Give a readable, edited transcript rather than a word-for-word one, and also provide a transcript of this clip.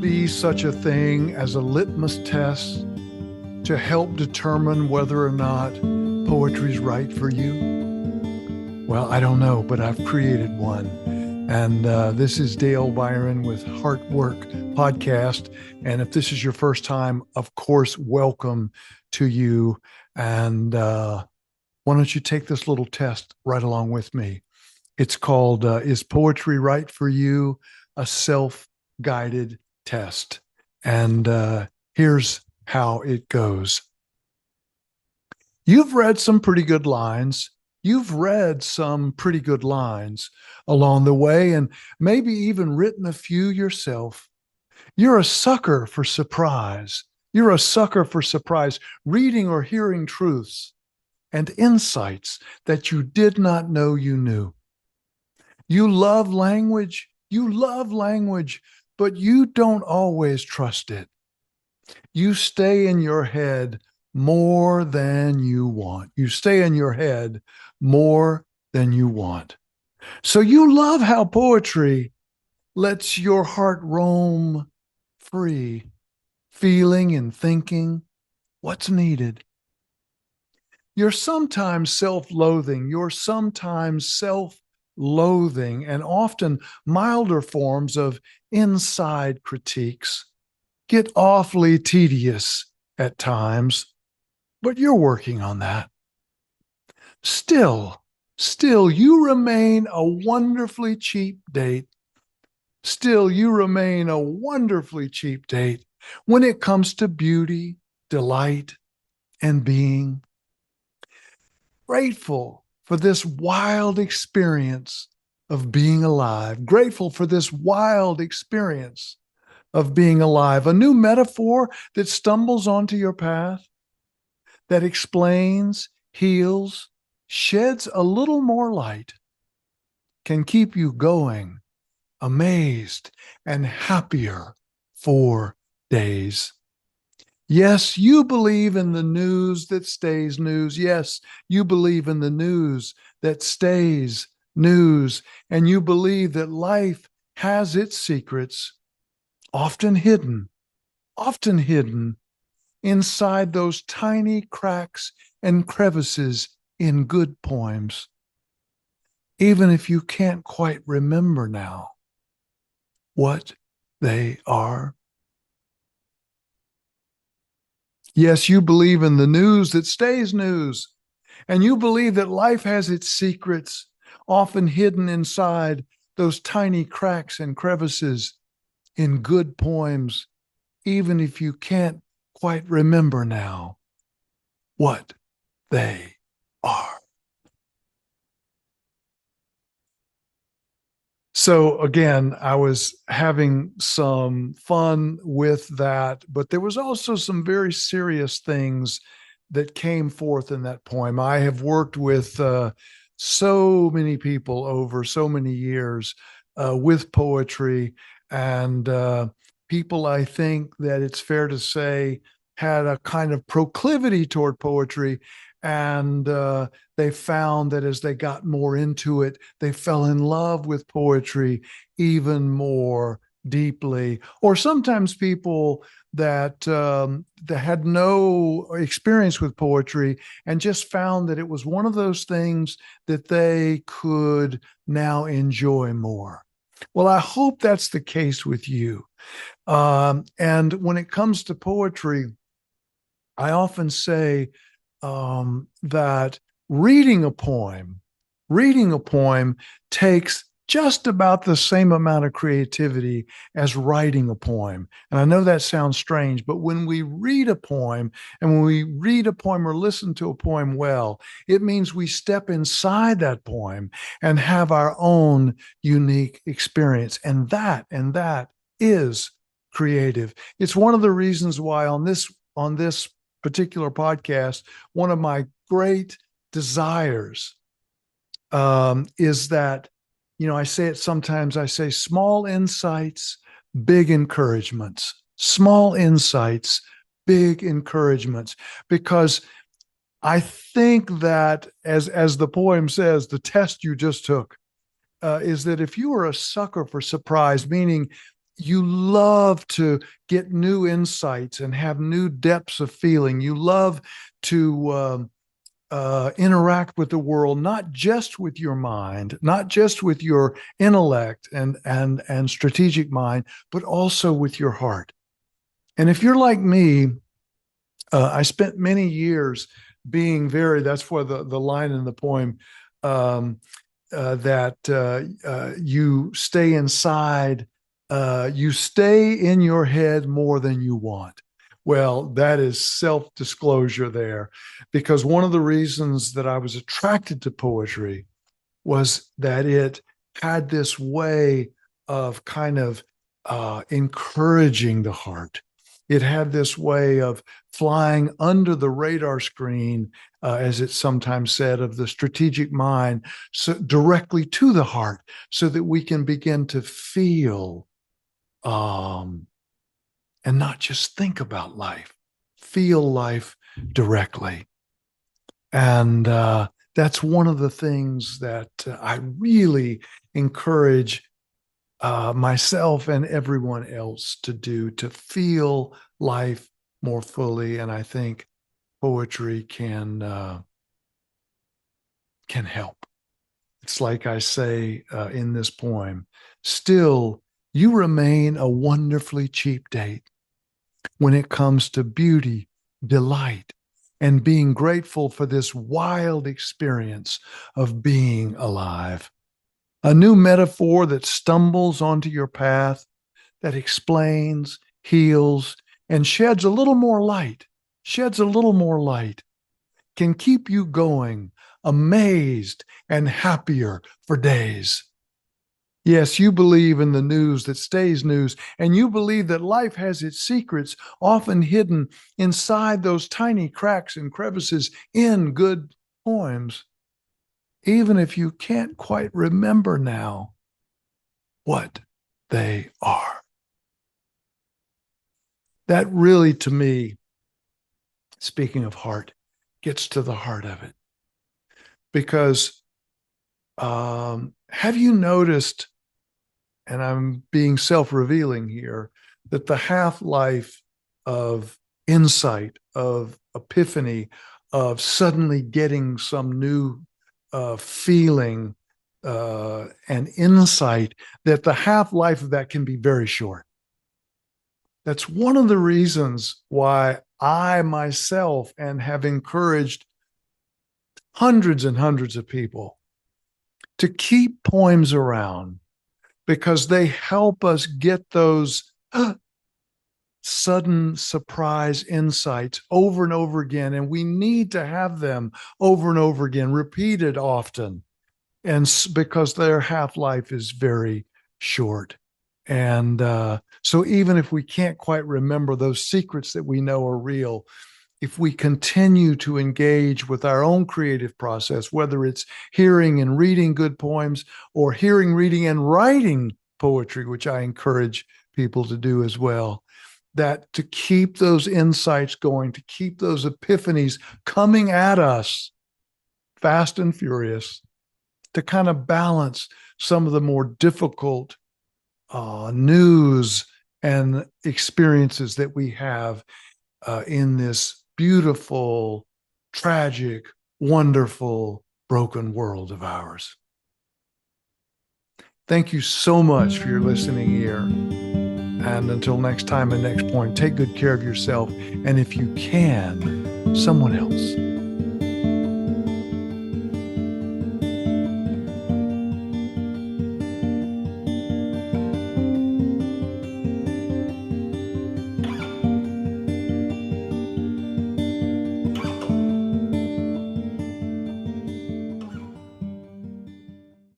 be such a thing as a litmus test to help determine whether or not poetry's right for you? Well, I don't know, but I've created one. And this is Dale Byron with Heart Work Podcast. And if this is your first time, of course, welcome to you. And why don't you take this little test right along with me? It's called Is Poetry Right for You? A Self-Guided Test. And here's how it goes. You've read some pretty good lines. You've read some pretty good lines along the way and maybe even written a few yourself. You're a sucker for surprise. You're a sucker for surprise, reading or hearing truths and insights that you did not know you knew. You love language. You love language, but you don't always trust it. You stay in your head more than you want. You stay in your head more than you want. So you love how poetry lets your heart roam free, feeling and thinking what's needed. You're sometimes self-loathing. You're sometimes self-loathing and often milder forms of inside critiques get awfully tedious at times, but you're working on that. Still, you remain a wonderfully cheap date. Still, you remain a wonderfully cheap date when it comes to beauty, delight, and being. Grateful for this wild experience of being alive. Grateful for this wild experience of being alive. A new metaphor that stumbles onto your path, that explains, heals, sheds a little more light, can keep you going, amazed and happier for days. Yes, you believe in the news that stays news. Yes, you believe in the news that stays news. And you believe that life has its secrets, often hidden inside those tiny cracks and crevices in good poems, even if you can't quite remember now what they are. Yes, you believe in the news that stays news, and you believe that life has its secrets, often hidden inside those tiny cracks and crevices in good poems, even if you can't quite remember now what they are. So again, I was having some fun with that, but there was also some very serious things that came forth in that poem. I have worked with so many people over so many years with poetry, and people, I think that it's fair to say, had a kind of proclivity toward poetry. And they found that as they got more into it, they fell in love with poetry even more deeply. Or sometimes people that had no experience with poetry and just found that it was one of those things that they could now enjoy more. Well, I hope that's the case with you. And when it comes to poetry, I often say that reading a poem takes just about the same amount of creativity as writing a poem. And I know that sounds strange, but when we read a poem and when we read a poem or listen to a poem well, it means we step inside that poem and have our own unique experience. And that is creative. It's one of the reasons why on this particular podcast, one of my great desires is that, I say it sometimes, I say small insights, big encouragements, small insights, big encouragements, because I think that as the poem says, the test you just took is that if you are a sucker for surprise, meaning you love to get new insights and have new depths of feeling. You love to interact with the world, not just with your mind, not just with your intellect and strategic mind, but also with your heart. And if you're like me, I spent many years being very, that's where the line in the poem, that you stay inside, you stay in your head more than you want. Well, that is self-disclosure there, because one of the reasons that I was attracted to poetry was that it had this way of kind of encouraging the heart. It had this way of flying under the radar screen, as it's sometimes said, of the strategic mind, so directly to the heart, so that we can begin to feel and not just think about life, feel life directly. And that's one of the things that I really encourage myself and everyone else to do, to feel life more fully. And I think poetry can help. It's like I say in this poem, still, you remain a wonderfully cheap date when it comes to beauty, delight, and being grateful for this wild experience of being alive. A new metaphor that stumbles onto your path, that explains, heals, and sheds a little more light, can keep you going, amazed and happier for days. Yes, you believe in the news that stays news, and you believe that life has its secrets often hidden inside those tiny cracks and crevices in good poems, even if you can't quite remember now what they are. That really, to me, speaking of heart, gets to the heart of it. Because have you noticed, and I'm being self-revealing here, that the half-life of insight, of epiphany, of suddenly getting some new feeling and insight, that the half-life of that can be very short. That's one of the reasons why I myself and have encouraged hundreds and hundreds of people to keep poems around, because they help us get those sudden surprise insights over and over again. And we need to have them over and over again, repeated often. And because their half-life is very short. And so even if we can't quite remember those secrets that we know are real, if we continue to engage with our own creative process, whether it's hearing and reading good poems or hearing, reading, and writing poetry, which I encourage people to do as well, that to keep those insights going, to keep those epiphanies coming at us fast and furious, to kind of balance some of the more difficult news and experiences that we have in this beautiful, tragic, wonderful, broken world of ours. Thank you so much for your listening ear. And until next time and next point, take good care of yourself. And if you can, someone else.